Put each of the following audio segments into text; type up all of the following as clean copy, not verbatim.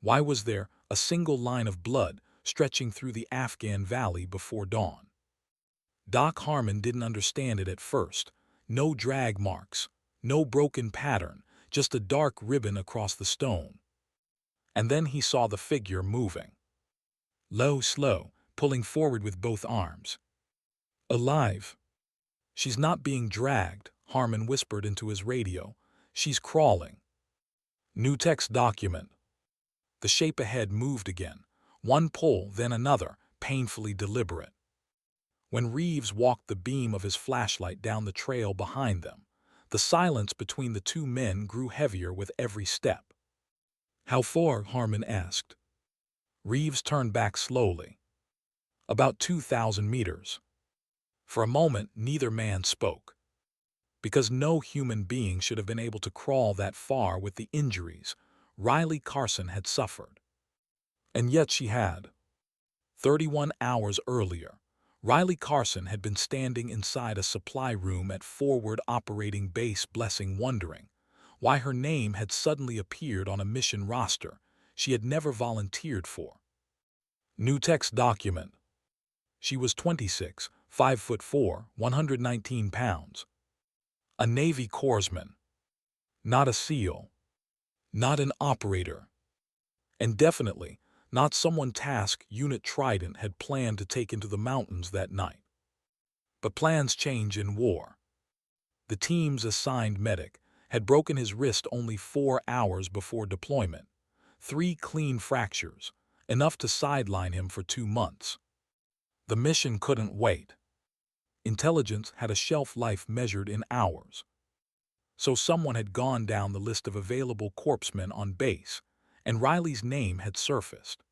Why was there a single line of blood stretching through the Afghan valley before dawn? Doc Harmon didn't understand it at first. No drag marks, no broken pattern, just a dark ribbon across the stone. And then he saw the figure moving. Slow, pulling forward with both arms. Alive. She's not being dragged, Harmon whispered into his radio. She's crawling. New text document. The shape ahead moved again. One pull, then another, painfully deliberate. When Reeves walked the beam of his flashlight down the trail behind them, the silence between the two men grew heavier with every step. How far? Harmon asked. Reeves turned back slowly. About 2,000 meters. For a moment, neither man spoke. Because no human being should have been able to crawl that far with the injuries Riley Carson had suffered. And yet she had. 31 hours earlier, Riley Carson had been standing inside a supply room at Forward Operating Base Blessing, wondering why her name had suddenly appeared on a mission roster she had never volunteered for. New text document. She was 26, 5'4", 119 pounds. A Navy corpsman. Not a SEAL. Not an operator. And definitely not someone Task Unit Trident had planned to take into the mountains that night. But plans change in war. The team's assigned medic had broken his wrist only 4 hours before deployment. 3 clean fractures, enough to sideline him for 2 months. The mission couldn't wait. Intelligence had a shelf life measured in hours. So someone had gone down the list of available corpsmen on base, and Riley's name had surfaced.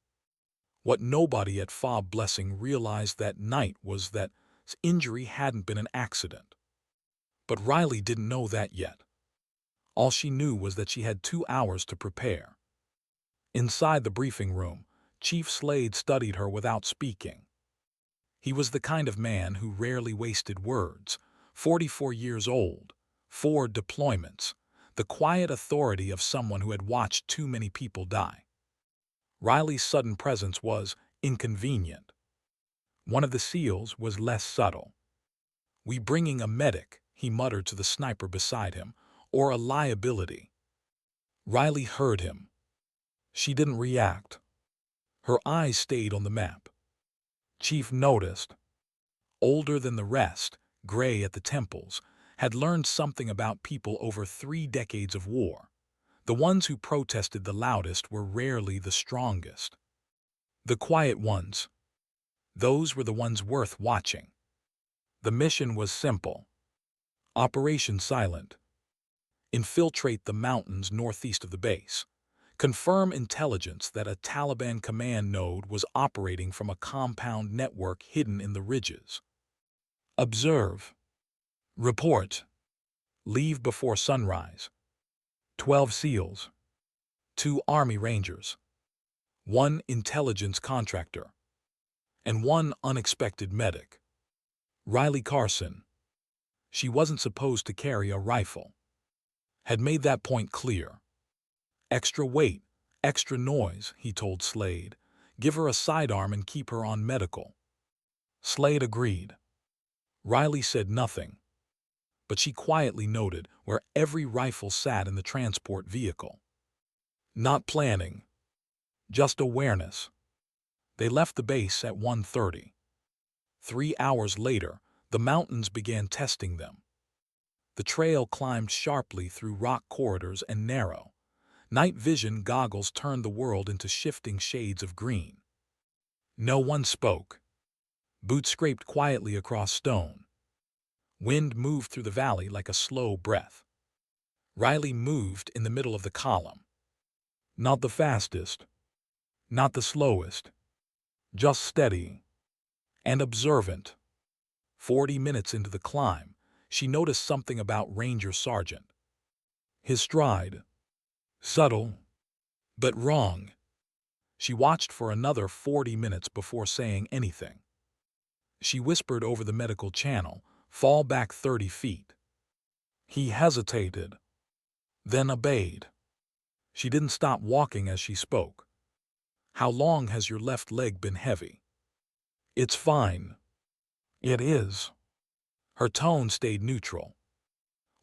What nobody at FOB Blessing realized that night was that his injury hadn't been an accident. But Riley didn't know that yet. All she knew was that she had 2 hours to prepare. Inside the briefing room, Chief Slade studied her without speaking. He was the kind of man who rarely wasted words. 44 years old, 4 deployments, the quiet authority of someone who had watched too many people die. Riley's sudden presence was inconvenient. One of the SEALs was less subtle. "We bringing a medic," he muttered to the sniper beside him, "or a liability?" Riley heard him. She didn't react. Her eyes stayed on the map. Chief noticed. Older than the rest, gray at the temples, had learned something about people over 3 decades of war. The ones who protested the loudest were rarely the strongest. The quiet ones. Those were the ones worth watching. The mission was simple. Operation Silent. Infiltrate the mountains northeast of the base. Confirm intelligence that a Taliban command node was operating from a compound network hidden in the ridges. Observe. Report. Leave before sunrise. 12 SEALs. 2 Army Rangers. 1 intelligence contractor. And 1 unexpected medic. Riley Carson. She wasn't supposed to carry a rifle. Had made that point clear. Extra weight, extra noise, he told Slade. Give her a sidearm and keep her on medical. Slade agreed. Riley said nothing, but she quietly noted where every rifle sat in the transport vehicle. Not planning, just awareness. They left the base at 1:30. 3 hours later, the mountains began testing them. The trail climbed sharply through rock corridors and narrow. Night vision goggles turned the world into shifting shades of green. No one spoke. Boots scraped quietly across stone. Wind moved through the valley like a slow breath. Riley moved in the middle of the column. Not the fastest, not the slowest, just steady and observant. 40 minutes into the climb, she noticed something about Ranger Sergeant. His stride. Subtle, but wrong. She watched for another 40 minutes before saying anything. She whispered over the medical channel, "Fall back 30 feet." He hesitated, then obeyed. She didn't stop walking as she spoke. How long has your left leg been heavy? It's fine. It is. Her tone stayed neutral.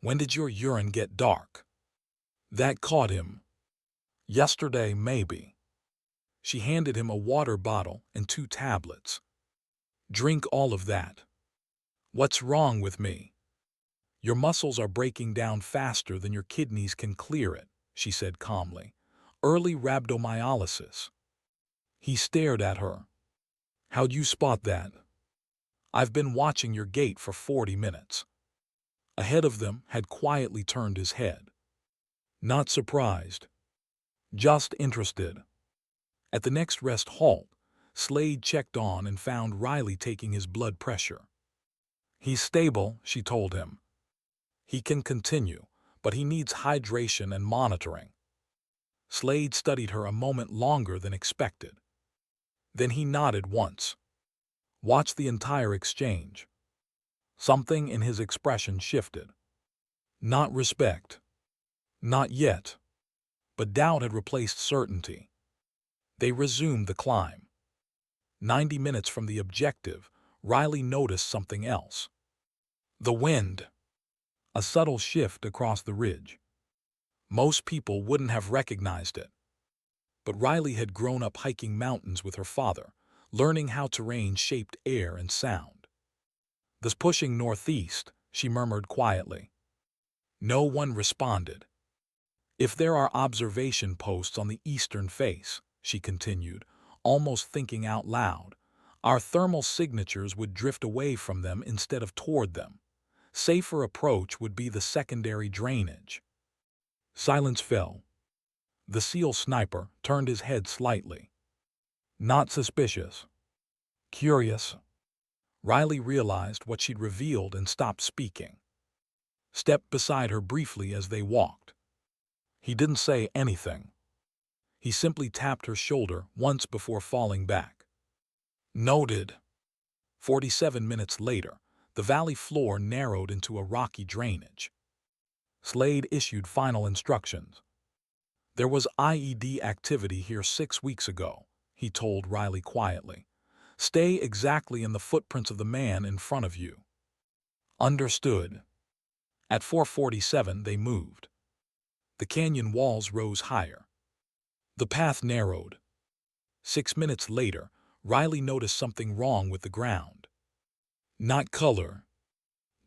When did your urine get dark? That caught him. Yesterday, maybe. She handed him a water bottle and 2 tablets. Drink all of that. What's wrong with me? Your muscles are breaking down faster than your kidneys can clear it, she said calmly. Early rhabdomyolysis. He stared at her. How'd you spot that? I've been watching your gait for 40 minutes. Ahead of them had quietly turned his head. Not surprised. Just interested. At the next rest halt, Slade checked on and found Riley taking his blood pressure. He's stable, she told him. He can continue, but he needs hydration and monitoring. Slade studied her a moment longer than expected. Then he nodded once. Watched the entire exchange. Something in his expression shifted. Not respect. Not yet. But doubt had replaced certainty. They resumed the climb. 90 minutes from the objective, Riley noticed something else. The wind. A subtle shift across the ridge. Most people wouldn't have recognized it. But Riley had grown up hiking mountains with her father, learning how terrain shaped air and sound. "This pushing northeast," she murmured quietly. No one responded. "If there are observation posts on the eastern face," she continued, almost thinking out loud, "our thermal signatures would drift away from them instead of toward them. Safer approach would be the secondary drainage." Silence fell. The SEAL sniper turned his head slightly. Not suspicious. Curious. Riley realized what she'd revealed and stopped speaking. Stepped beside her briefly as they walked. He didn't say anything. He simply tapped her shoulder once before falling back. Noted. 47 minutes later, the valley floor narrowed into a rocky drainage. Slade issued final instructions. "There was IED activity here 6 weeks ago," he told Riley quietly. "Stay exactly in the footprints of the man in front of you." Understood. At 4:47 they moved. The canyon walls rose higher. The path narrowed. 6 minutes later, Riley noticed something wrong with the ground. Not color.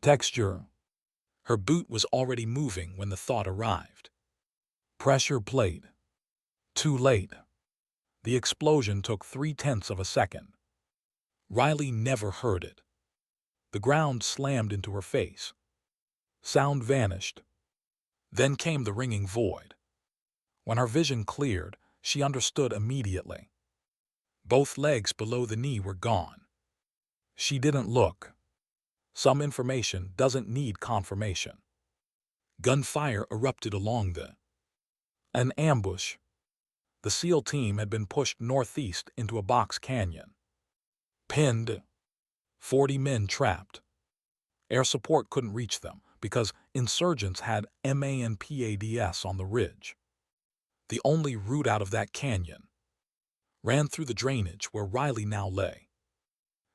Texture. Her boot was already moving when the thought arrived. Pressure plate. Too late. The explosion took 0.3 of a second. Riley never heard it. The ground slammed into her face. Sound vanished. Then came the ringing void. When her vision cleared, she understood immediately. Both legs below the knee were gone. She didn't look. Some information doesn't need confirmation. Gunfire erupted along an ambush. The SEAL team had been pushed northeast into a box canyon. Pinned. 40 men trapped. Air support couldn't reach them because insurgents had MANPADS on the ridge. The only route out of that canyon ran through the drainage where Riley now lay.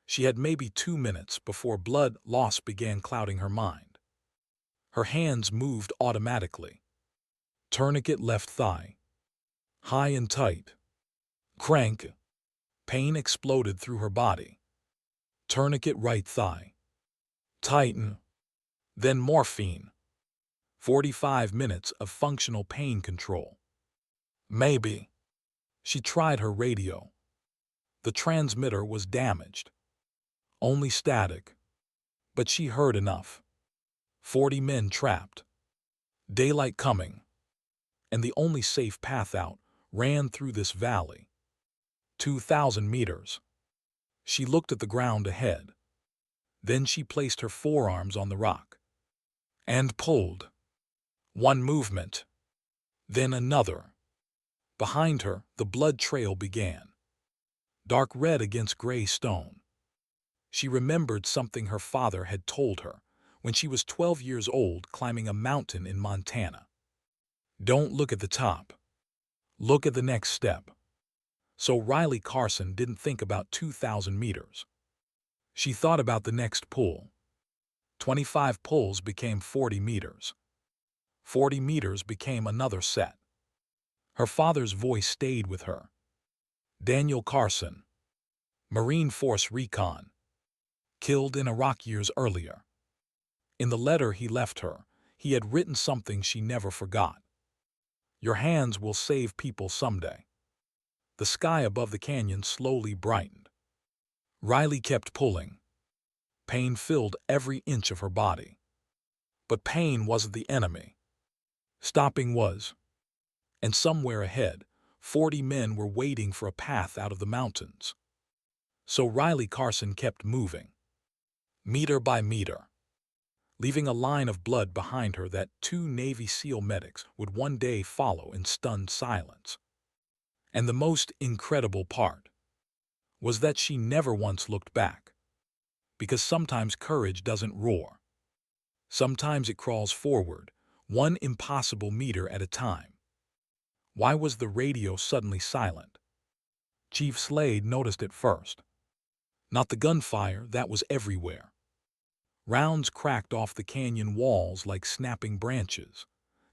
She had maybe 2 minutes before blood loss began clouding her mind. Her hands moved automatically. Tourniquet left thigh. High and tight. Crank. Pain exploded through her body. Tourniquet right thigh. Tighten. Then morphine. 45 minutes of functional pain control. Maybe. She tried her radio. The transmitter was damaged. Only static. But she heard enough. 40 men trapped. Daylight coming. And the only safe path out ran through this valley. 2,000 meters. She looked at the ground ahead. Then she placed her forearms on the rock. And pulled. One movement. Then another. Behind her, the blood trail began. Dark red against gray stone. She remembered something her father had told her when she was 12 years old climbing a mountain in Montana. Don't look at the top. Look at the next step. So Riley Carson didn't think about 2,000 meters. She thought about the next pull. 25 pulls became 40 meters. 40 meters became another set. Her father's voice stayed with her. Daniel Carson, Marine Force Recon, killed in Iraq years earlier. In the letter he left her, he had written something she never forgot. Your hands will save people someday. The sky above the canyon slowly brightened. Riley kept pulling. Pain filled every inch of her body. But pain wasn't the enemy. Stopping was. And somewhere ahead, 40 men were waiting for a path out of the mountains. So Riley Carson kept moving, meter by meter, leaving a line of blood behind her that 2 Navy SEAL medics would one day follow in stunned silence. And the most incredible part was that she never once looked back. Because sometimes courage doesn't roar. Sometimes it crawls forward, one impossible meter at a time. Why was the radio suddenly silent? Chief Slade noticed it first. Not the gunfire, that was everywhere. Rounds cracked off the canyon walls like snapping branches.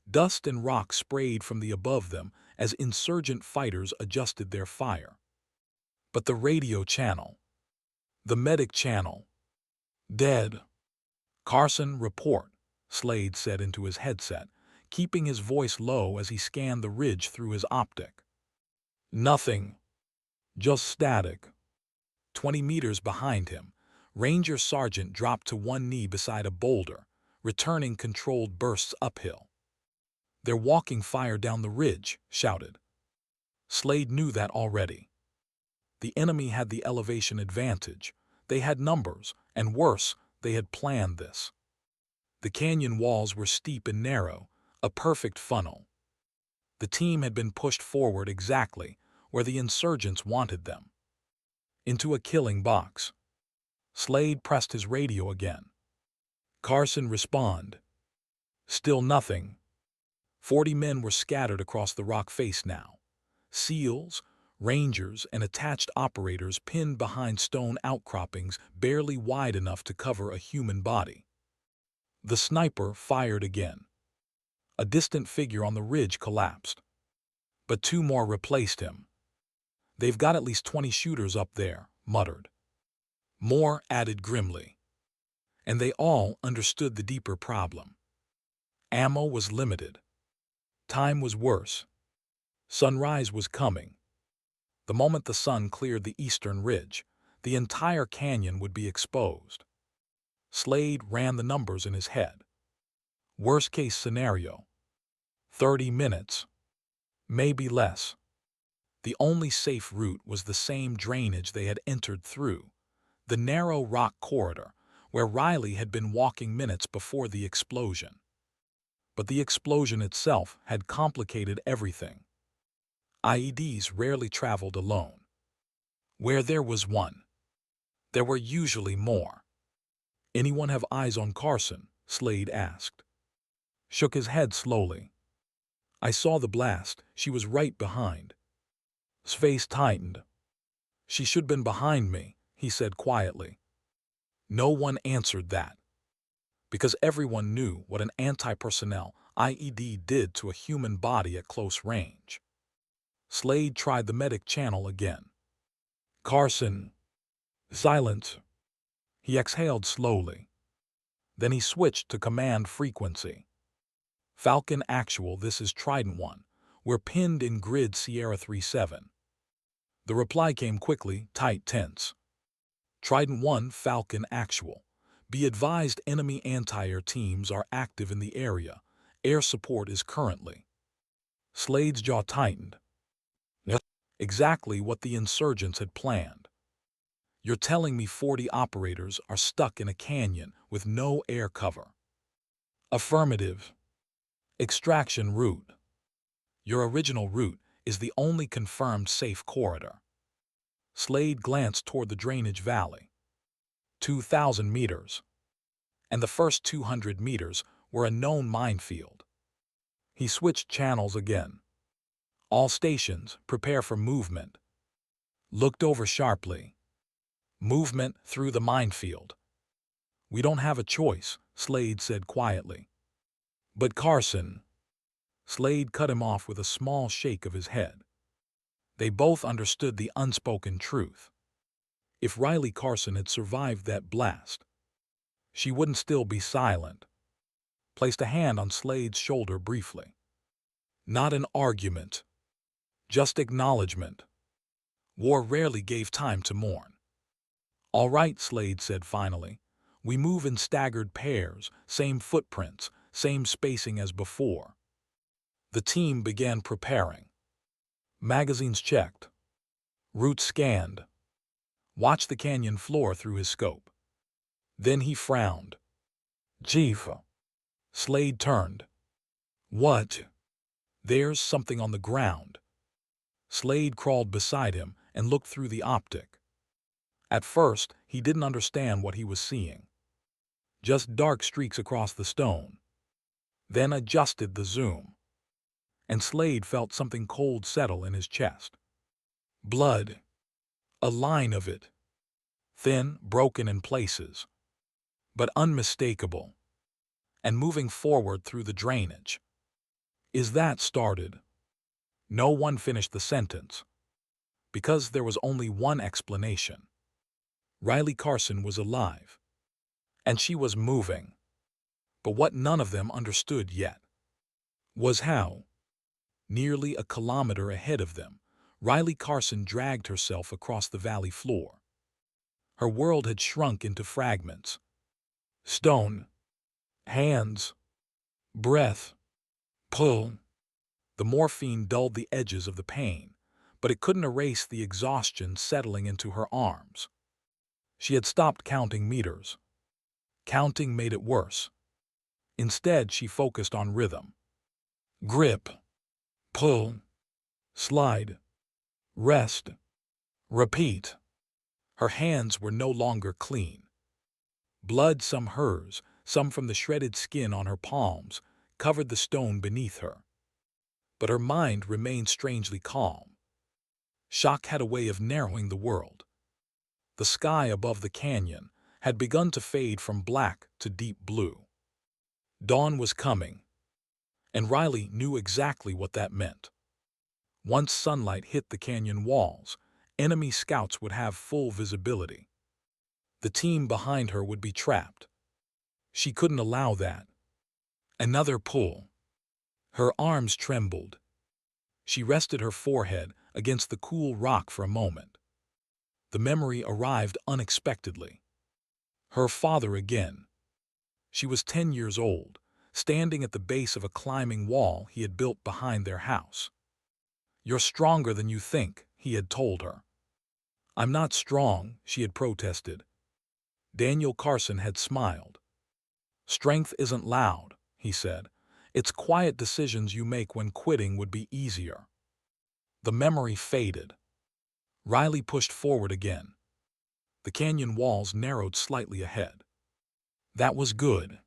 Dust and rock sprayed from the above them as insurgent fighters adjusted their fire. But the radio channel, the medic channel, dead. Carson, report, Slade said into his headset, keeping his voice low as he scanned the ridge through his optic. Nothing. Just static. 20 meters behind him, Ranger Sergeant dropped to one knee beside a boulder, returning controlled bursts uphill. They're walking fire down the ridge, shouted. Slade knew that already. The enemy had the elevation advantage. They had numbers, and worse, they had planned this. The canyon walls were steep and narrow, a perfect funnel. The team had been pushed forward exactly where the insurgents wanted them. Into a killing box. Slade pressed his radio again. Carson responded. Still nothing. 40 men were scattered across the rock face now. SEALs, Rangers, and attached operators pinned behind stone outcroppings barely wide enough to cover a human body. The sniper fired again. A distant figure on the ridge collapsed. But 2 more replaced him. They've got at least 20 shooters up there, muttered. More added grimly. And they all understood the deeper problem. Ammo was limited. Time was worse. Sunrise was coming. The moment the sun cleared the eastern ridge, the entire canyon would be exposed. Slade ran the numbers in his head. Worst-case scenario. 30 minutes. Maybe less. The only safe route was the same drainage they had entered through, the narrow rock corridor where Riley had been walking minutes before the explosion. But the explosion itself had complicated everything. IEDs rarely traveled alone. Where there was one, there were usually more. Anyone have eyes on Carson? Slade asked. Shook his head slowly. I saw the blast. She was right behind. His face tightened. She should have been behind me, he said quietly. No one answered that. Because everyone knew what an anti-personnel IED did to a human body at close range. Slade tried the medic channel again. Carson. Silence. He exhaled slowly. Then he switched to command frequency. Falcon Actual, this is Trident 1. We're pinned in grid Sierra 37. The reply came quickly, tight, tense. Trident 1, Falcon Actual. Be advised enemy anti-air teams are active in the area. Air support is currently. Slade's jaw tightened. Exactly what the insurgents had planned. You're telling me 40 operators are stuck in a canyon with no air cover? Affirmative. Extraction route. Your original route is the only confirmed safe corridor. Slade glanced toward the drainage valley. 2,000 meters. And the first 200 meters were a known minefield. He switched channels again. All stations, prepare for movement. looked over sharply. Movement through the minefield. "We don't have a choice," Slade said quietly. "But Carson—" Slade cut him off with a small shake of his head. They both understood the unspoken truth. If Riley Carson had survived that blast, she wouldn't still be silent. Placed a hand on Slade's shoulder briefly. "Not an argument. Just acknowledgement. War rarely gave time to mourn." "All right," Slade said finally. "We move in staggered pairs, same footprints, same spacing as before." The team began preparing. Magazines checked. Routes scanned. Watched the canyon floor through his scope. Then he frowned. "Chief." Slade turned. "What?" "There's something on the ground." Slade crawled beside him and looked through the optic. At first, he didn't understand what he was seeing. Just dark streaks across the stone. Then adjusted the zoom. And Slade felt something cold settle in his chest. Blood. A line of it. Thin, broken in places. But unmistakable. And moving forward through the drainage. "Is that started?" No one finished the sentence. Because there was only one explanation. Riley Carson was alive. And she was moving. But what none of them understood yet was how. Nearly a kilometer ahead of them, Riley Carson dragged herself across the valley floor. Her world had shrunk into fragments. Stone. Hands. Breath. Pull. The morphine dulled the edges of the pain, but it couldn't erase the exhaustion settling into her arms. She had stopped counting meters. Counting made it worse. Instead, she focused on rhythm. Grip. Pull. Slide. Rest. Repeat. Her hands were no longer clean. Blood, some hers, some from the shredded skin on her palms, covered the stone beneath her. But her mind remained strangely calm. Shock had a way of narrowing the world. The sky above the canyon had begun to fade from black to deep blue. Dawn was coming, and Riley knew exactly what that meant. Once sunlight hit the canyon walls, enemy scouts would have full visibility. The team behind her would be trapped. She couldn't allow that. Another pull. Her arms trembled. She rested her forehead against the cool rock for a moment. The memory arrived unexpectedly. Her father again. She was 10 years old, standing at the base of a climbing wall he had built behind their house. "You're stronger than you think," he had told her. "I'm not strong," she had protested. Daniel Carson had smiled. "Strength isn't loud," he said. "It's quiet decisions you make when quitting would be easier." The memory faded. Riley pushed forward again. The canyon walls narrowed slightly ahead. That was good.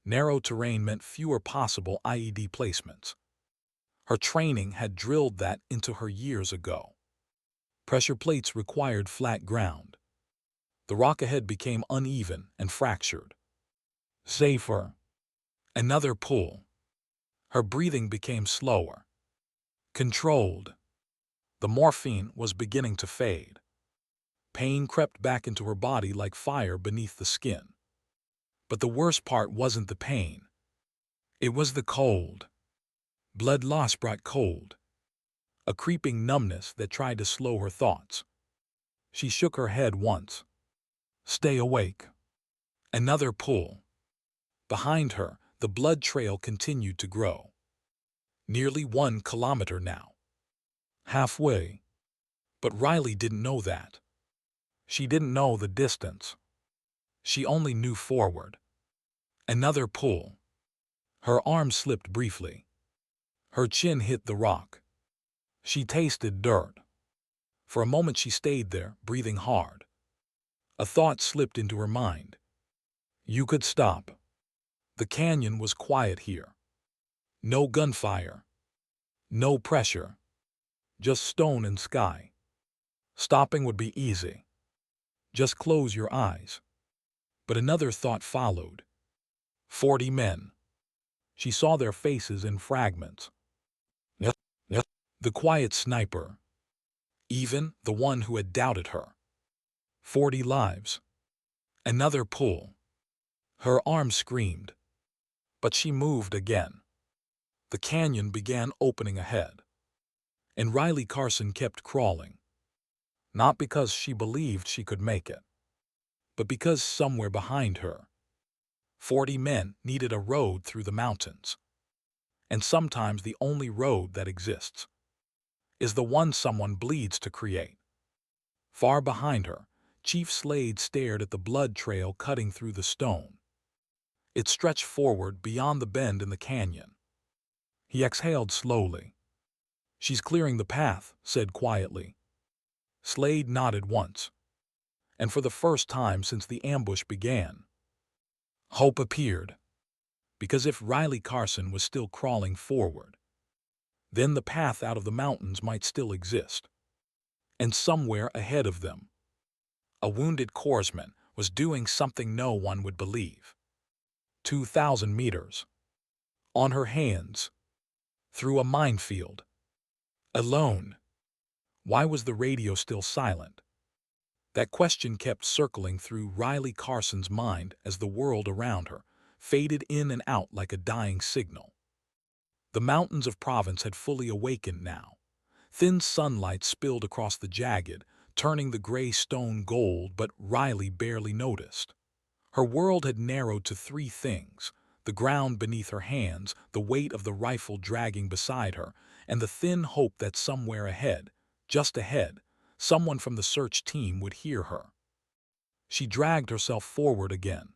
Narrow terrain meant fewer possible IED placements. Her training had drilled that into her years ago. Pressure plates required flat ground. The rock ahead became uneven and fractured. Safer. Another pull. Her breathing became slower. Controlled. The morphine was beginning to fade. Pain crept back into her body like fire beneath the skin. But the worst part wasn't the pain. It was the cold. Blood loss brought cold. A creeping numbness that tried to slow her thoughts. She shook her head once. Stay awake. Another pull. Behind her, the blood trail continued to grow. Nearly 1 kilometer now. Halfway. But Riley didn't know that. She didn't know the distance. She only knew forward. Another pull. Her arm slipped briefly. Her chin hit the rock. She tasted dirt. For a moment she stayed there, breathing hard. A thought slipped into her mind. You could stop. The canyon was quiet here. No gunfire. No pressure. Just stone and sky. Stopping would be easy. Just close your eyes. But another thought followed. 40 men. She saw their faces in fragments. Yep, yep. The quiet sniper. Even the one who had doubted her. 40 lives. Another pull. Her arm screamed. But she moved again. The canyon began opening ahead. And Riley Carson kept crawling. Not because she believed she could make it, but because somewhere behind her, 40 men needed a road through the mountains. And sometimes the only road that exists is the one someone bleeds to create. Far behind her, Chief Slade stared at the blood trail cutting through the stone. It stretched forward beyond the bend in the canyon. He exhaled slowly. "She's clearing the path," said quietly. Slade nodded once. And for the first time since the ambush began, hope appeared. Because if Riley Carson was still crawling forward, then the path out of the mountains might still exist. And somewhere ahead of them, a wounded corpsman was doing something no one would believe. 2,000 meters. On her hands. Through a minefield. Alone. Why was the radio still silent? That question kept circling through Riley Carson's mind as the world around her faded in and out like a dying signal. The mountains of Provence had fully awakened now. Thin sunlight spilled across the jagged, turning the gray stone gold, but Riley barely noticed. Her world had narrowed to three things: the ground beneath her hands, the weight of the rifle dragging beside her, and the thin hope that somewhere ahead, just ahead, someone from the search team would hear her. She dragged herself forward again.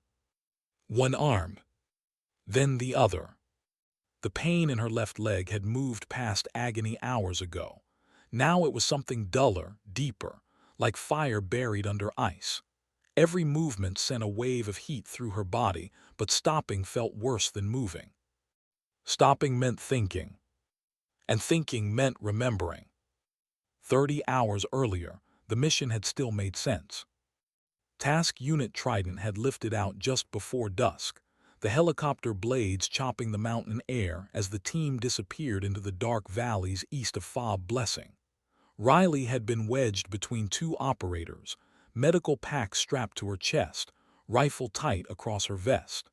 One arm, then the other. The pain in her left leg had moved past agony hours ago. Now it was something duller, deeper, like fire buried under ice. Every movement sent a wave of heat through her body, but stopping felt worse than moving. Stopping meant thinking, and thinking meant remembering. 30 hours earlier, the mission had still made sense. Task Unit Trident had lifted out just before dusk, the helicopter blades chopping the mountain air as the team disappeared into the dark valleys east of Fob Blessing. Riley had been wedged between two operators, medical pack strapped to her chest, rifle tight across her vest.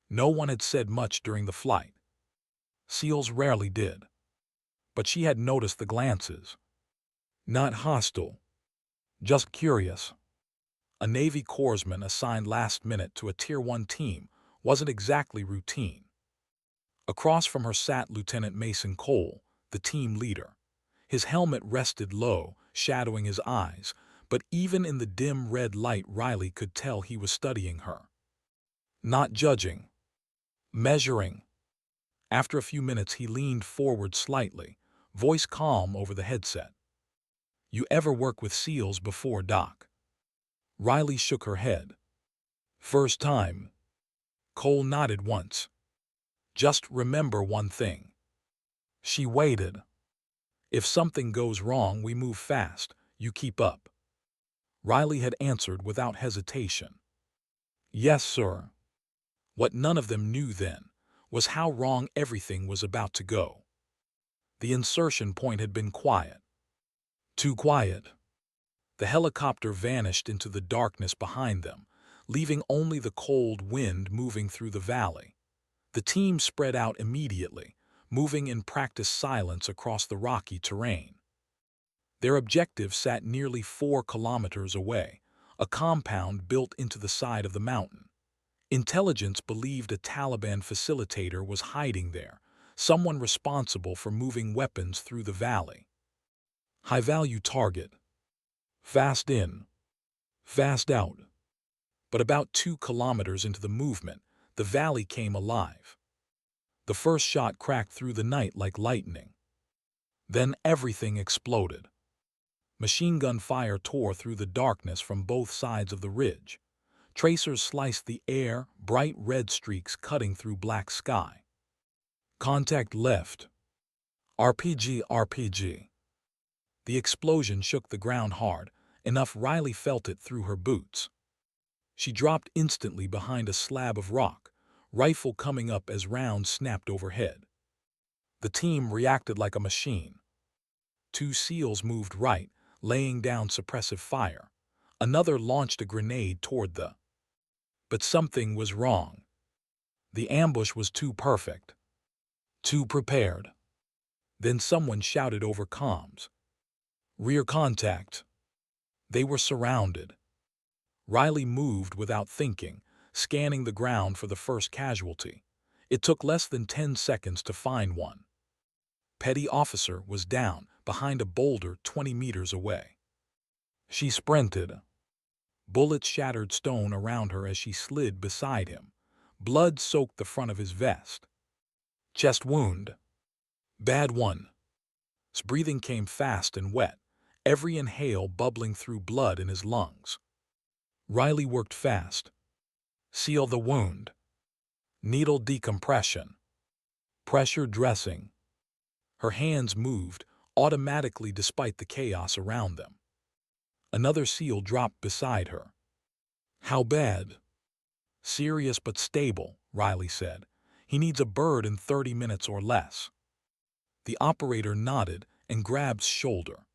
No one had said much during the flight. SEALs rarely did. But she had noticed the glances. Not hostile, just curious. A Navy corpsman assigned last minute to a Tier 1 team wasn't exactly routine. Across from her sat Lieutenant Mason Cole, the team leader. His helmet rested low, shadowing his eyes, but even in the dim red light Riley could tell he was studying her. Not judging. Measuring. After a few minutes he leaned forward slightly, voice calm over the headset. "You ever work with SEALs before, Doc?" Riley shook her head. "First time." Cole nodded once. "Just remember one thing." She waited. "If something goes wrong, we move fast. You keep up." Riley had answered without hesitation. "Yes, sir." What none of them knew then was how wrong everything was about to go. The insertion point had been quiet. Too quiet. The helicopter vanished into the darkness behind them, leaving only the cold wind moving through the valley. The team spread out immediately, moving in practiced silence across the rocky terrain. Their objective sat nearly 4 kilometers away, a compound built into the side of the mountain. Intelligence believed a Taliban facilitator was hiding there, someone responsible for moving weapons through the valley. High-value target. Fast in, fast out. But about 2 kilometers into the movement, the valley came alive. The first shot cracked through the night like lightning. Then everything exploded. Machine gun fire tore through the darkness from both sides of the ridge. Tracers sliced the air, bright red streaks cutting through black sky. Contact left. RPG, RPG. The explosion shook the ground hard, enough Riley felt it through her boots. She dropped instantly behind a slab of rock, rifle coming up as rounds snapped overhead. The team reacted like a machine. 2 SEALs moved right, laying down suppressive fire. Another launched a grenade toward the... But something was wrong. The ambush was too perfect. Too prepared. Then someone shouted over comms. "Rear contact." They were surrounded. Riley moved without thinking, scanning the ground for the first casualty. It took less than 10 seconds to find one. Petty officer was down, behind a boulder 20 meters away. She sprinted. Bullets shattered stone around her as she slid beside him. Blood soaked the front of his vest. Chest wound. Bad one. His breathing came fast and wet, every inhale bubbling through blood in his lungs. Riley worked fast. Seal the wound. Needle decompression. Pressure dressing. Her hands moved automatically despite the chaos around them. Another SEAL dropped beside her. "How bad?" "Serious but stable," Riley said. "He needs a bird in 30 minutes or less." The operator nodded and grabbed his shoulder.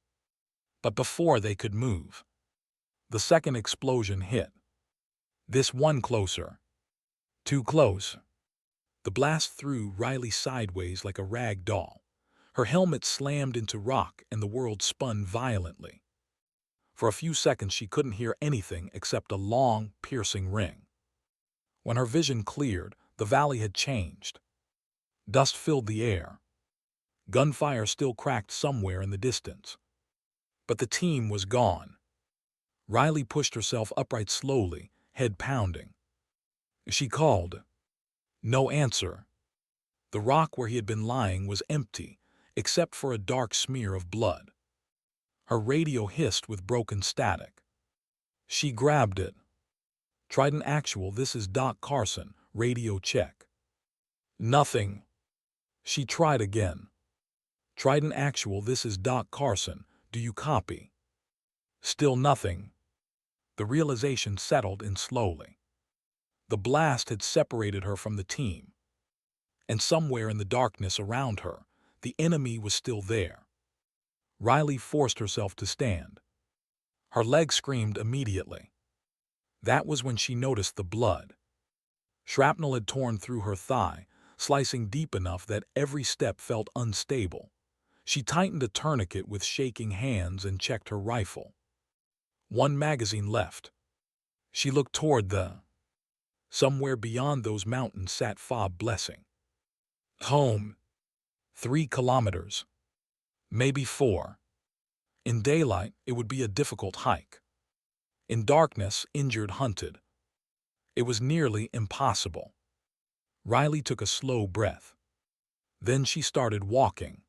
But before they could move, the second explosion hit. This one closer. Too close. The blast threw Riley sideways like a rag doll. Her helmet slammed into rock and the world spun violently. For a few seconds she couldn't hear anything except a long, piercing ring. When her vision cleared, the valley had changed. Dust filled the air. Gunfire still cracked somewhere in the distance. But the team was gone. Riley pushed herself upright slowly, head pounding. She called. No answer. The rock where he had been lying was empty, except for a dark smear of blood. Her radio hissed with broken static. She grabbed it. "Trident Actual, this is Doc Carson, radio check." Nothing. She tried again. "Trident Actual, this is Doc Carson, do you copy?" Still nothing. The realization settled in slowly. The blast had separated her from the team. And somewhere in the darkness around her, the enemy was still there. Riley forced herself to stand. Her leg screamed immediately. That was when she noticed the blood. Shrapnel had torn through her thigh, slicing deep enough that every step felt unstable. She tightened a tourniquet with shaking hands and checked her rifle. 1 magazine left. She looked toward the... Somewhere beyond those mountains sat Fob Blessing. Home. 3 kilometers. Maybe 4. In daylight, it would be a difficult hike. In darkness, injured hunted. It was nearly impossible. Riley took a slow breath. Then she started walking.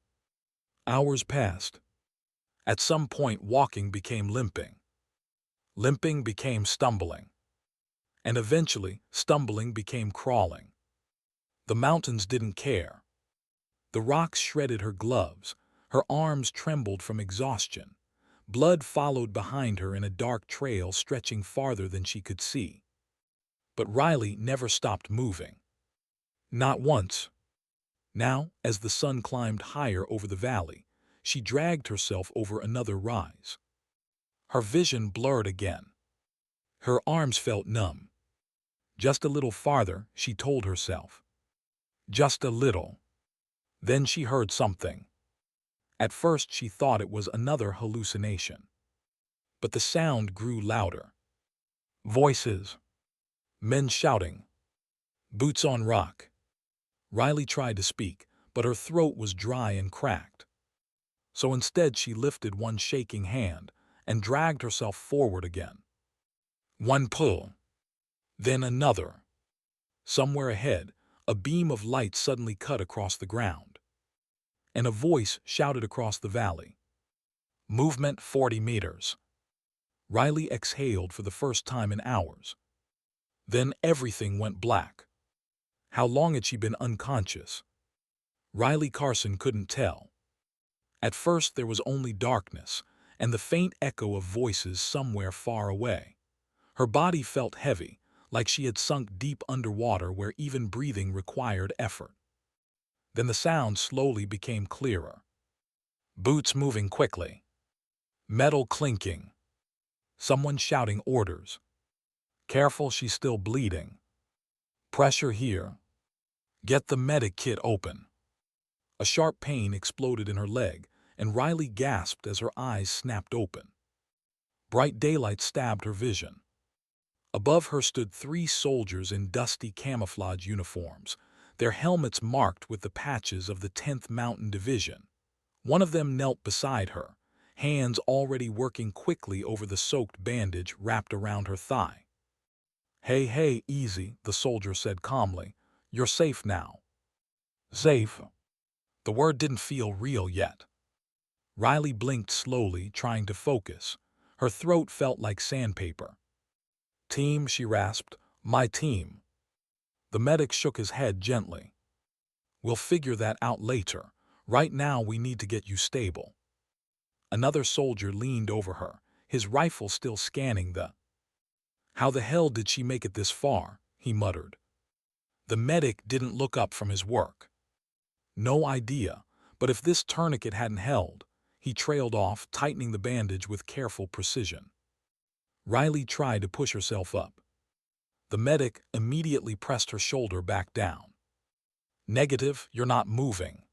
Hours passed. At some point, walking became limping. Limping became stumbling. And eventually, stumbling became crawling. The mountains didn't care. The rocks shredded her gloves. Her arms trembled from exhaustion. Blood followed behind her in a dark trail stretching farther than she could see. But Riley never stopped moving. Not once. Now, as the sun climbed higher over the valley, she dragged herself over another rise. Her vision blurred again. Her arms felt numb. Just a little farther, she told herself. Just a little. Then she heard something. At first she thought it was another hallucination. But the sound grew louder. Voices. Men shouting. Boots on rock. Riley tried to speak, but her throat was dry and cracked. So instead she lifted one shaking hand and dragged herself forward again. One pull. Then another. Somewhere ahead, a beam of light suddenly cut across the ground. And a voice shouted across the valley. Movement 40 meters. Riley exhaled for the first time in hours. Then everything went black. How long had she been unconscious? Riley Carson couldn't tell. At first there was only darkness and the faint echo of voices somewhere far away. Her body felt heavy, like she had sunk deep underwater where even breathing required effort. Then the sound slowly became clearer. Boots moving quickly. Metal clinking. Someone shouting orders. Careful, she's still bleeding. Pressure here. Get the medic kit open. A sharp pain exploded in her leg, and Riley gasped as her eyes snapped open. Bright daylight stabbed her vision. Above her stood 3 soldiers in dusty camouflage uniforms, their helmets marked with the patches of the 10th Mountain Division. One of them knelt beside her, hands already working quickly over the soaked bandage wrapped around her thigh. "Hey, hey, easy," the soldier said calmly. "You're safe now." Safe? The word didn't feel real yet. Riley blinked slowly, trying to focus. Her throat felt like sandpaper. "Team," she rasped. "My team." The medic shook his head gently. "We'll figure that out later. Right now we need to get you stable." Another soldier leaned over her, his rifle still scanning the... "How the hell did she make it this far?" he muttered. The medic didn't look up from his work. "No idea, but if this tourniquet hadn't held..." He trailed off, tightening the bandage with careful precision. Riley tried to push herself up. The medic immediately pressed her shoulder back down. "Negative, you're not moving."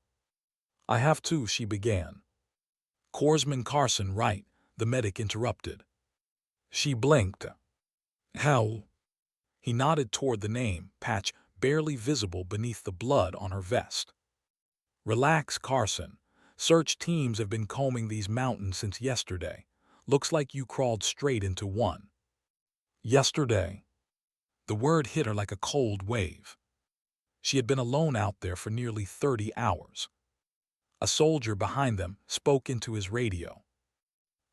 "I have to," she began. "Corpsman Carson, right?" the medic interrupted. She blinked. "How?" He nodded toward the name patch barely visible beneath the blood on her vest. "Relax, Carson. Search teams have been combing these mountains since yesterday. Looks like you crawled straight into one." Yesterday? The word hit her like a cold wave. She had been alone out there for nearly 30 hours. A soldier behind them spoke into his radio.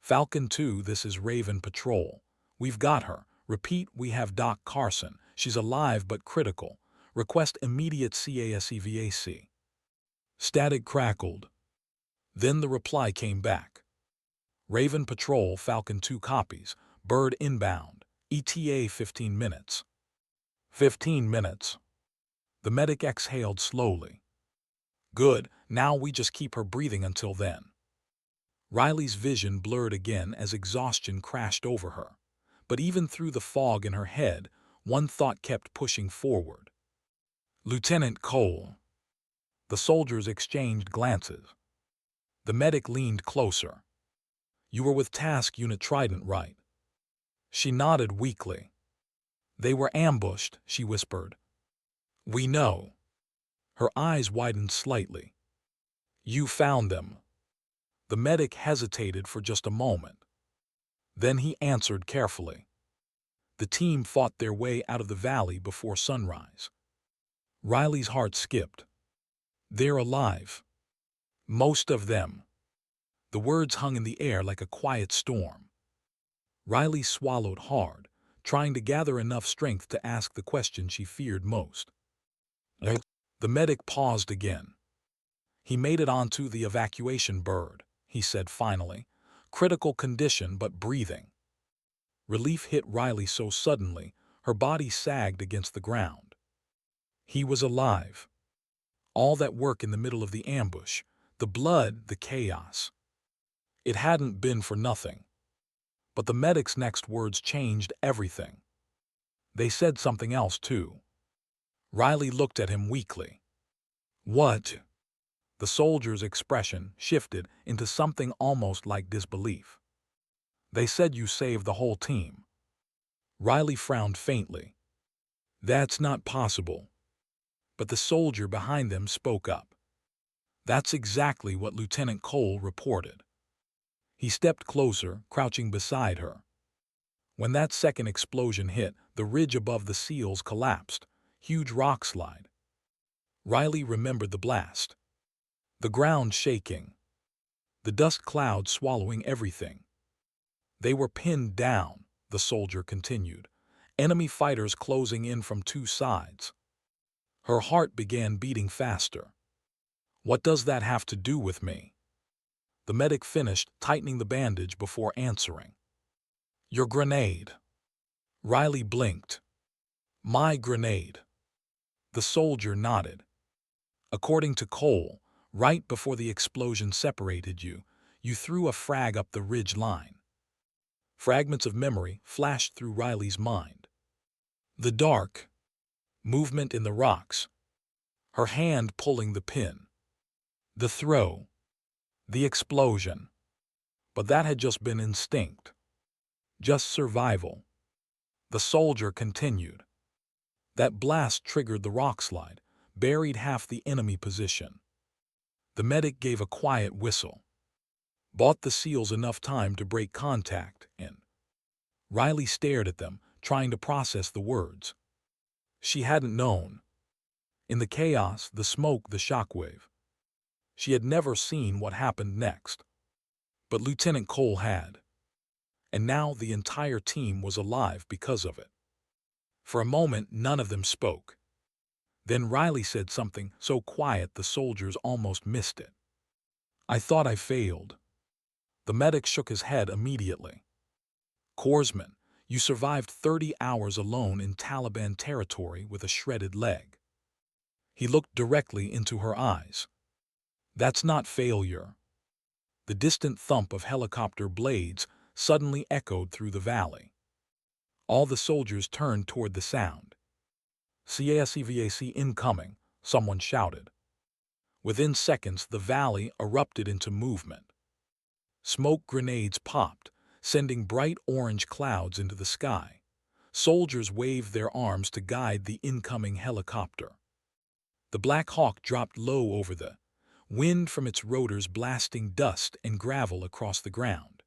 "Falcon 2, this is Raven Patrol. We've got her. Repeat, we have Doc Carson. She's alive but critical. Request immediate CASEVAC." Static crackled. Then the reply came back. "Raven Patrol, Falcon 2 copies. Bird inbound. ETA 15 minutes. 15 minutes. The medic exhaled slowly. "Good, now we just keep her breathing until then." Riley's vision blurred again as exhaustion crashed over her. But even through the fog in her head, one thought kept pushing forward. "Lieutenant Cole." The soldiers exchanged glances. The medic leaned closer. "You were with Task Unit Trident, right?" She nodded weakly. "They were ambushed," she whispered. "We know." Her eyes widened slightly. "You found them." The medic hesitated for just a moment. Then he answered carefully. "The team fought their way out of the valley before sunrise." Riley's heart skipped. "They're alive." "Most of them." The words hung in the air like a quiet storm. Riley swallowed hard, trying to gather enough strength to ask the question she feared most. The medic paused again. "He made it onto the evacuation bird," he said finally. "Critical condition but breathing." Relief hit Riley so suddenly, her body sagged against the ground. He was alive. All that work in the middle of the ambush, the blood, the chaos. It hadn't been for nothing. But the medic's next words changed everything. They said something else too. Riley looked at him weakly. "What?" The soldier's expression shifted into something almost like disbelief. "They said you saved the whole team." Riley frowned faintly. "That's not possible." But the soldier behind them spoke up. "That's exactly what Lieutenant Cole reported." He stepped closer, crouching beside her. When that second explosion hit, the ridge above the seals collapsed. Huge rock slide. Riley remembered the blast. The ground shaking. The dust cloud swallowing everything. "They were pinned down," the soldier continued. "Enemy fighters closing in from 2 sides." Her heart began beating faster. "What does that have to do with me?" The medic finished tightening the bandage before answering. "Your grenade." Riley blinked. "My grenade." The soldier nodded. "According to Cole, right before the explosion separated you, you threw a frag up the ridge line." Fragments of memory flashed through Riley's mind. The dark movement in the rocks, her hand pulling the pin, the throw, the explosion. But that had just been instinct, just survival. The soldier continued. "That blast triggered the rock slide, buried half the enemy position." The medic gave a quiet whistle. "Bought the SEALs enough time to break contact and—" Riley stared at them, trying to process the words. She hadn't known. In the chaos, the smoke, the shockwave. She had never seen what happened next. But Lieutenant Cole had. And now the entire team was alive because of it. For a moment, none of them spoke. Then Riley said something so quiet the soldiers almost missed it. "I thought I failed." The medic shook his head immediately. "Corpsman, you survived 30 hours alone in Taliban territory with a shredded leg." He looked directly into her eyes. "That's not failure." The distant thump of helicopter blades suddenly echoed through the valley. All the soldiers turned toward the sound. "CASEVAC incoming," someone shouted. Within seconds, the valley erupted into movement. Smoke grenades popped, sending bright orange clouds into the sky. Soldiers waved their arms to guide the incoming helicopter. The Black Hawk dropped low over the wind from its rotors blasting dust and gravel across the ground.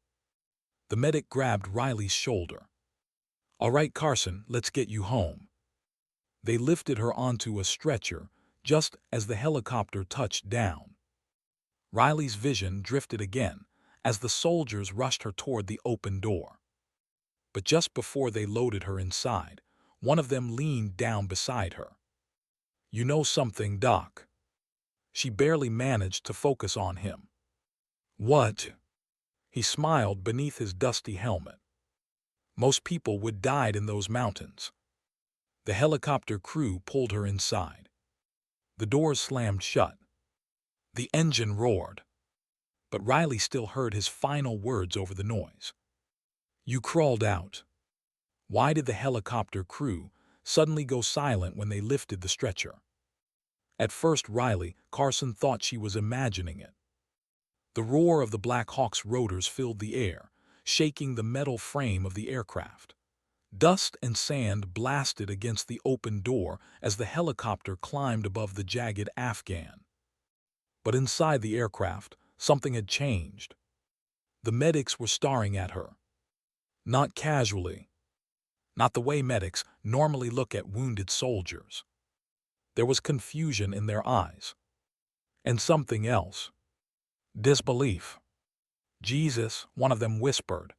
The medic grabbed Riley's shoulder. "All right, Carson, let's get you home." They lifted her onto a stretcher just as the helicopter touched down. Riley's vision drifted again as the soldiers rushed her toward the open door. But just before they loaded her inside, one of them leaned down beside her. "You know something, Doc?" She barely managed to focus on him. "What?" He smiled beneath his dusty helmet. "Most people would died in those mountains." The helicopter crew pulled her inside. The doors slammed shut. The engine roared. But Riley still heard his final words over the noise. "You crawled out." Why did the helicopter crew suddenly go silent when they lifted the stretcher? At first, Carson thought she was imagining it. The roar of the Black Hawk's rotors filled the air, shaking the metal frame of the aircraft. Dust and sand blasted against the open door as the helicopter climbed above the jagged Afghan. But inside the aircraft, something had changed. The medics were staring at her. Not casually. Not the way medics normally look at wounded soldiers. There was confusion in their eyes. And something else. Disbelief. "Jesus," one of them whispered.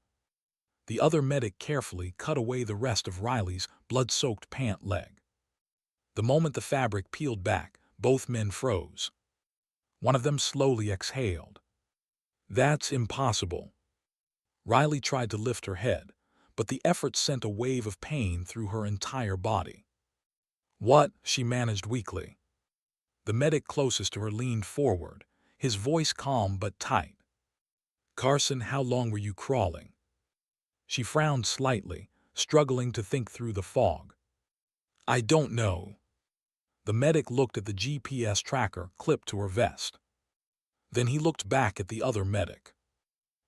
The other medic carefully cut away the rest of Riley's blood-soaked pant leg. The moment the fabric peeled back, both men froze. One of them slowly exhaled. "That's impossible." Riley tried to lift her head, but the effort sent a wave of pain through her entire body. "What?" she managed weakly. The medic closest to her leaned forward, his voice calm but tight. "Carson, how long were you crawling?" She frowned slightly, struggling to think through the fog. "I don't know." The medic looked at the GPS tracker clipped to her vest. Then he looked back at the other medic.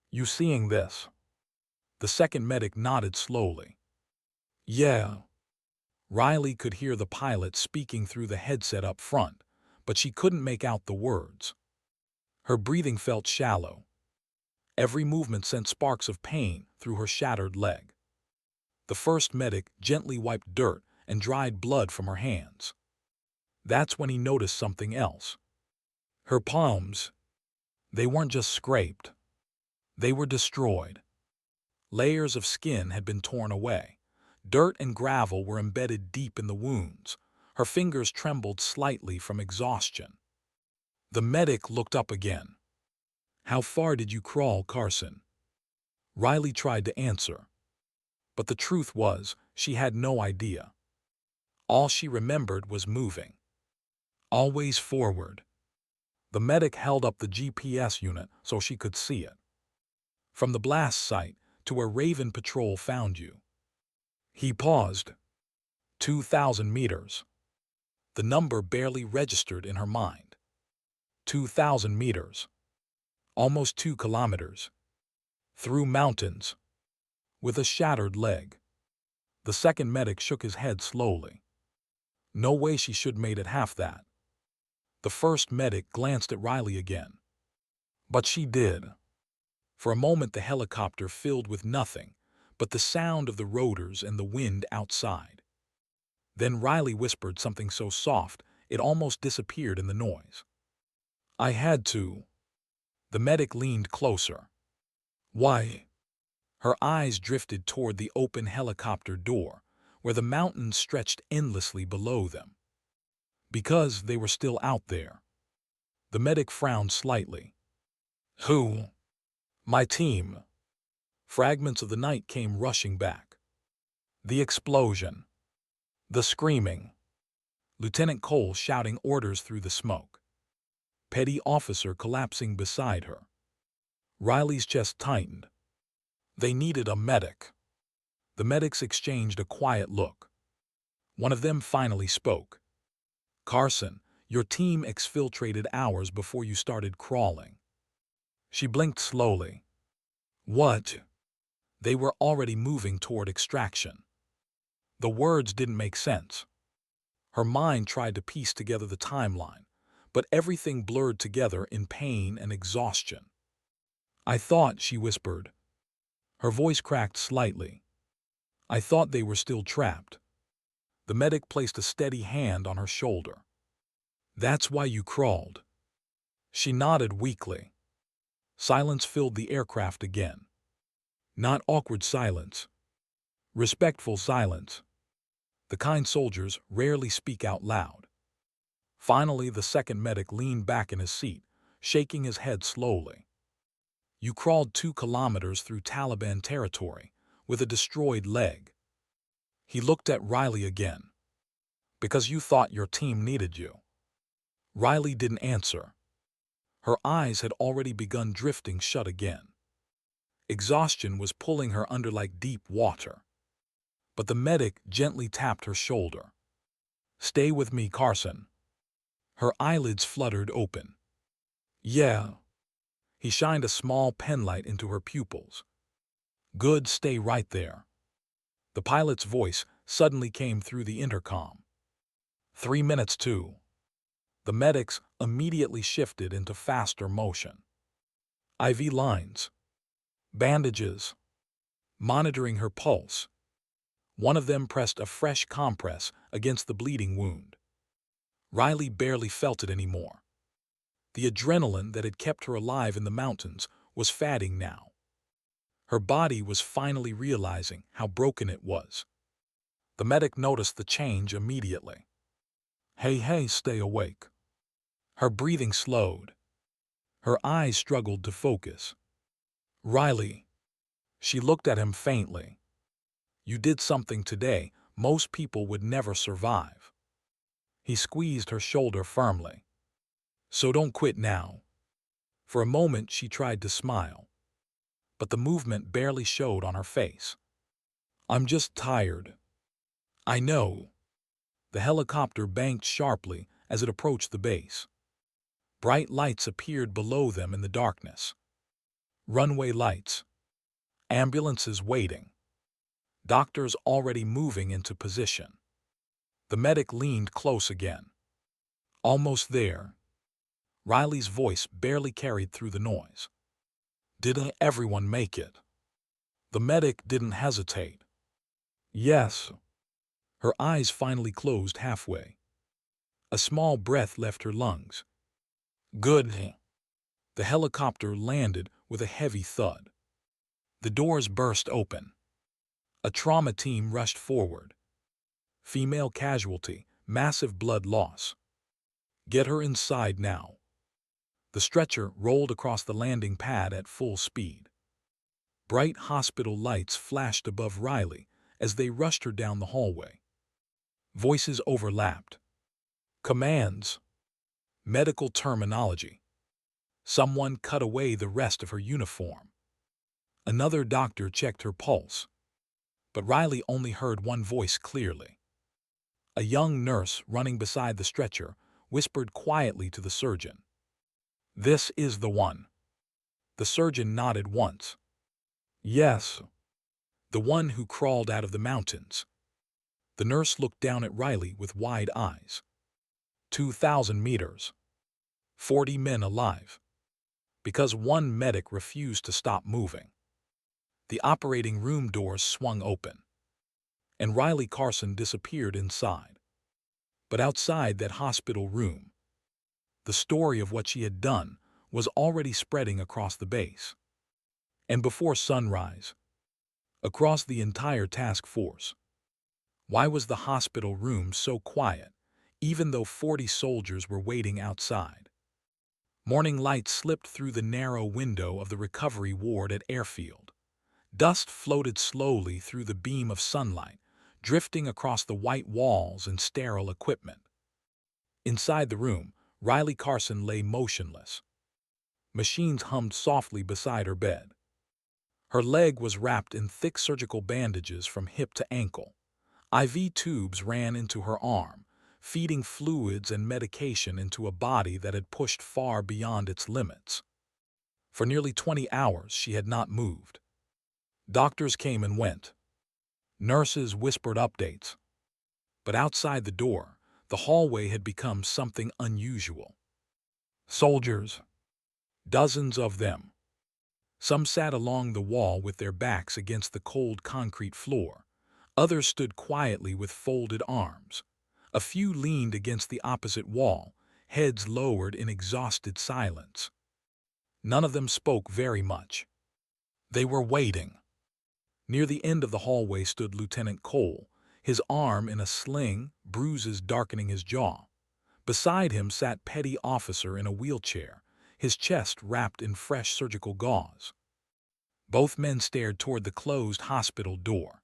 "You seeing this?" The second medic nodded slowly. "Yeah." Riley could hear the pilot speaking through the headset up front, but she couldn't make out the words. Her breathing felt shallow. Every movement sent sparks of pain through her shattered leg. The first medic gently wiped dirt and dried blood from her hands. That's when he noticed something else. Her palms. They weren't just scraped. They were destroyed. Layers of skin had been torn away. Dirt and gravel were embedded deep in the wounds. Her fingers trembled slightly from exhaustion. The medic looked up again. How far did you crawl, Carson? Riley tried to answer, but the truth was she had no idea. All she remembered was moving. Always forward. The medic held up the GPS unit so she could see it. From the blast site to where Raven Patrol found you. He paused. 2,000 meters. The number barely registered in her mind. 2,000 meters. Almost 2 kilometers. Through mountains. With a shattered leg. The second medic shook his head slowly. No way she should made it half that. The first medic glanced at Riley again. But she did. For a moment the helicopter filled with nothing but the sound of the rotors and the wind outside. Then Riley whispered something so soft it almost disappeared in the noise. I had to. The medic leaned closer. Why? Her eyes drifted toward the open helicopter door, where the mountains stretched endlessly below them. Because they were still out there. The medic frowned slightly. Who? My team. Fragments of the night came rushing back. The explosion. The screaming. Lieutenant Cole shouting orders through the smoke. Petty officer collapsing beside her. Riley's chest tightened. They needed a medic. The medics exchanged a quiet look. One of them finally spoke. Carson, your team exfiltrated hours before you started crawling. She blinked slowly. What? They were already moving toward extraction. The words didn't make sense. Her mind tried to piece together the timeline, but everything blurred together in pain and exhaustion. I thought, she whispered. Her voice cracked slightly. I thought they were still trapped. The medic placed a steady hand on her shoulder. That's why you crawled. She nodded weakly. Silence filled the aircraft again. Not awkward silence. Respectful silence. The kind soldiers rarely speak out loud. Finally, the second medic leaned back in his seat, shaking his head slowly. You crawled 2 kilometers through Taliban territory with a destroyed leg. He looked at Riley again. Because you thought your team needed you. Riley didn't answer. Her eyes had already begun drifting shut again. Exhaustion was pulling her under like deep water. But the medic gently tapped her shoulder. Stay with me, Carson. Her eyelids fluttered open. Yeah. He shined a small penlight into her pupils. Good, stay right there. The pilot's voice suddenly came through the intercom. 3 minutes to. The medics immediately shifted into faster motion. IV lines. Bandages. Monitoring her pulse. One of them pressed a fresh compress against the bleeding wound. Riley barely felt it anymore. The adrenaline that had kept her alive in the mountains was fading now. Her body was finally realizing how broken it was. The medic noticed the change immediately. Hey, stay awake. Her breathing slowed. Her eyes struggled to focus. Riley. She looked at him faintly. You did something today most people would never survive. He squeezed her shoulder firmly. So don't quit now. For a moment she tried to smile, but the movement barely showed on her face. I'm just tired. I know. The helicopter banked sharply as it approached the base. Bright lights appeared below them in the darkness. Runway lights. Ambulances waiting. Doctors already moving into position. The medic leaned close again. Almost there. Riley's voice barely carried through the noise. Didn't everyone make it? The medic didn't hesitate. Yes. Her eyes finally closed halfway. A small breath left her lungs. Good. The helicopter landed with a heavy thud. The doors burst open. A trauma team rushed forward. Female casualty, massive blood loss. Get her inside now. The stretcher rolled across the landing pad at full speed. Bright hospital lights flashed above Riley as they rushed her down the hallway. Voices overlapped. Commands. Medical terminology. Someone cut away the rest of her uniform. Another doctor checked her pulse. But Riley only heard one voice clearly. A young nurse running beside the stretcher whispered quietly to the surgeon. "This is the one." The surgeon nodded once. "Yes, the one who crawled out of the mountains." The nurse looked down at Riley with wide eyes. 2,000 meters. 40 men alive. Because one medic refused to stop moving. The operating room doors swung open, and Riley Carson disappeared inside. But outside that hospital room, the story of what she had done was already spreading across the base. And before sunrise, across the entire task force. Why was the hospital room so quiet, even though 40 soldiers were waiting outside? Morning light slipped through the narrow window of the recovery ward at Airfield. Dust floated slowly through the beam of sunlight, drifting across the white walls and sterile equipment. Inside the room, Riley Carson lay motionless. Machines hummed softly beside her bed. Her leg was wrapped in thick surgical bandages from hip to ankle. IV tubes ran into her arm, feeding fluids and medication into a body that had pushed far beyond its limits. For nearly 20 hours she had not moved. Doctors came and went. Nurses whispered updates. But outside the door, the hallway had become something unusual. Soldiers. Dozens of them. Some sat along the wall with their backs against the cold concrete floor. Others stood quietly with folded arms. A few leaned against the opposite wall, heads lowered in exhausted silence. None of them spoke very much. They were waiting. Near the end of the hallway stood Lieutenant Cole, his arm in a sling, bruises darkening his jaw. Beside him sat Petty Officer in a wheelchair, his chest wrapped in fresh surgical gauze. Both men stared toward the closed hospital door.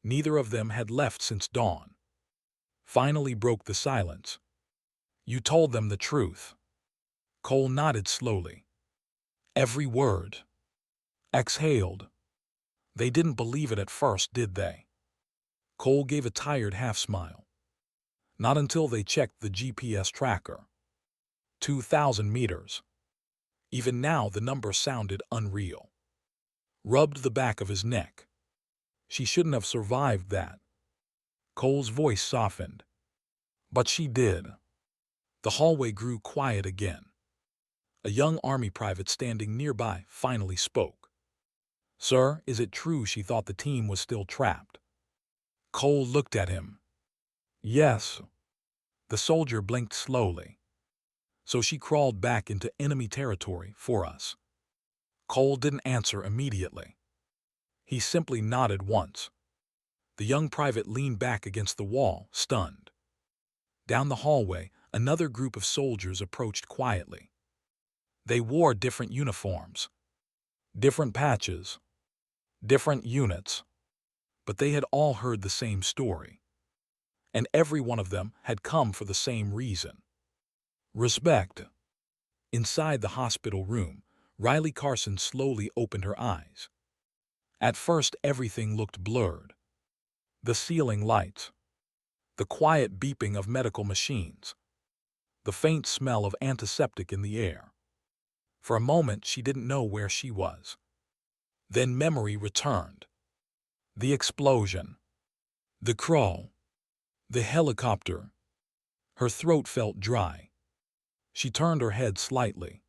Neither of them had left since dawn. Finally broke the silence. "You told them the truth." Cole nodded slowly. "Every word." Exhaled. "They didn't believe it at first, did they?" Cole gave a tired half-smile. "Not until they checked the GPS tracker. 2,000 meters. Even now the number sounded unreal." Rubbed the back of his neck. "She shouldn't have survived that." Cole's voice softened. "But she did." The hallway grew quiet again. A young Army private standing nearby finally spoke. "Sir, is it true she thought the team was still trapped?" Cole looked at him. "Yes." The soldier blinked slowly. "So she crawled back into enemy territory for us." Cole didn't answer immediately. He simply nodded once. The young private leaned back against the wall, stunned. Down the hallway, another group of soldiers approached quietly. They wore different uniforms, different patches, different units, but they had all heard the same story. And every one of them had come for the same reason. Respect. Inside the hospital room, Riley Carson slowly opened her eyes. At first everything looked blurred. The ceiling lights, the quiet beeping of medical machines, the faint smell of antiseptic in the air. For a moment she didn't know where she was. Then memory returned. The explosion, the crawl, the helicopter. Her throat felt dry. She turned her head slightly.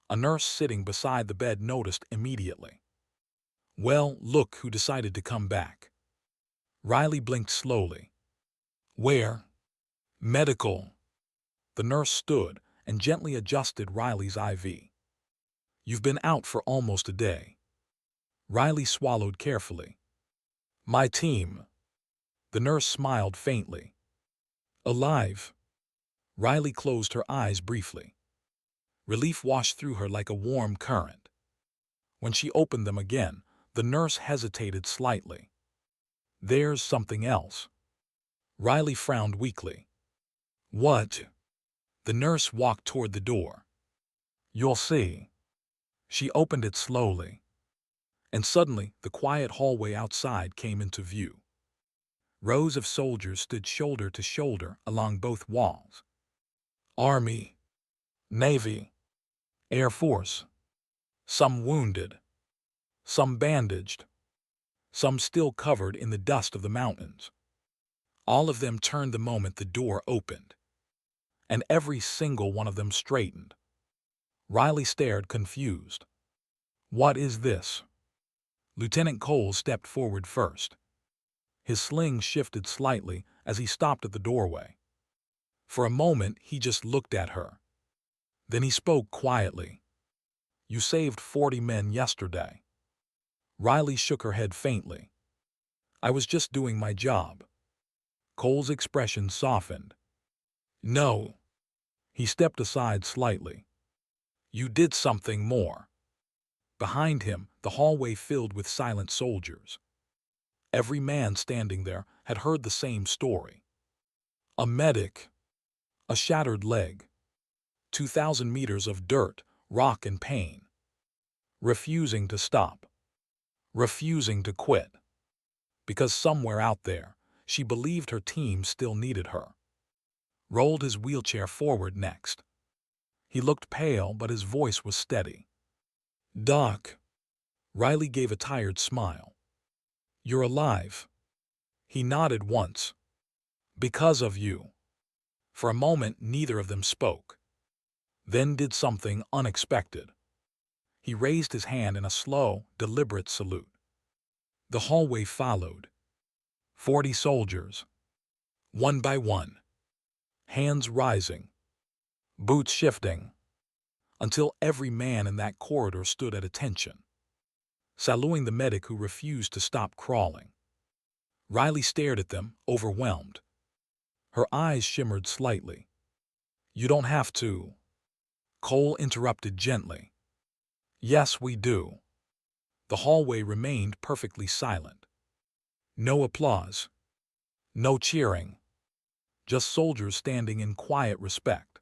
A nurse sitting beside the bed noticed immediately. "Well, look who decided to come back." Riley blinked slowly. "Where?" "Medical." The nurse stood and gently adjusted Riley's IV. "You've been out for almost a day." Riley swallowed carefully. "My team." The nurse smiled faintly. "Alive." Riley closed her eyes briefly. Relief washed through her like a warm current. When she opened them again, the nurse hesitated slightly. "There's something else." Riley frowned weakly. "What?" The nurse walked toward the door. "You'll see." She opened it slowly, and suddenly the quiet hallway outside came into view. Rows of soldiers stood shoulder to shoulder along both walls. Army, Navy, Air Force. Some wounded, some bandaged, some still covered in the dust of the mountains. All of them turned the moment the door opened, and every single one of them straightened. Riley stared, confused. "What is this?" Lieutenant Cole stepped forward first. His sling shifted slightly as he stopped at the doorway. For a moment, he just looked at her. Then he spoke quietly. "You saved 40 men yesterday." Riley shook her head faintly. "I was just doing my job." Cole's expression softened. "No." He stepped aside slightly. "You did something more." Behind him, the hallway filled with silent soldiers. Every man standing there had heard the same story. A medic, a shattered leg, 2,000 meters of dirt, rock, and pain. Refusing to stop. Refusing to quit. Because somewhere out there, she believed her team still needed her. Rolled his wheelchair forward next. He looked pale, but his voice was steady. "Doc." Riley gave a tired smile. "You're alive." He nodded once. "Because of you." For a moment, neither of them spoke. Then did something unexpected. He raised his hand in a slow, deliberate salute. The hallway followed. 40 soldiers. One by one. Hands rising. Boots shifting. Until every man in that corridor stood at attention, saluting the medic who refused to stop crawling. Riley stared at them, overwhelmed. Her eyes shimmered slightly. "You don't have to." Cole interrupted gently. "Yes, we do." The hallway remained perfectly silent. No applause. No cheering. Just soldiers standing in quiet respect.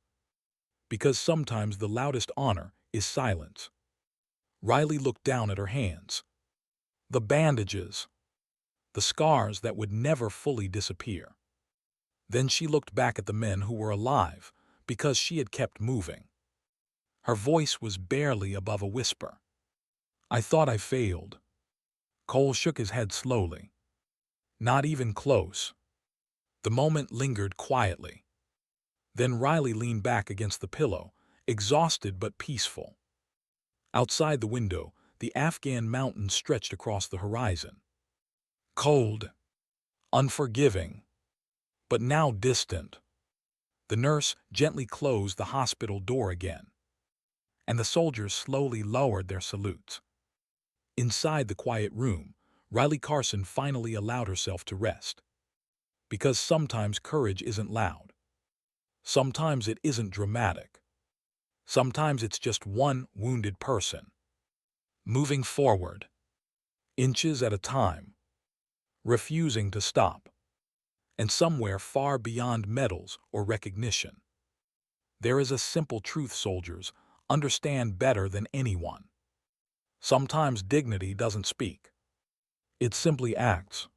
Because sometimes the loudest honor is silence. Riley looked down at her hands. The bandages. The scars that would never fully disappear. Then she looked back at the men who were alive, because she had kept moving. Her voice was barely above a whisper. "I thought I failed." Cole shook his head slowly. "Not even close." The moment lingered quietly. Then Riley leaned back against the pillow, exhausted but peaceful. Outside the window, the Afghan mountains stretched across the horizon. Cold. Unforgiving. But now distant. The nurse gently closed the hospital door again, and the soldiers slowly lowered their salutes. Inside the quiet room, Riley Carson finally allowed herself to rest. Because sometimes courage isn't loud. Sometimes it isn't dramatic. Sometimes it's just one wounded person. Moving forward. Inches at a time. Refusing to stop. And somewhere far beyond medals or recognition, there is a simple truth soldiers understand better than anyone. Sometimes dignity doesn't speak. It simply acts.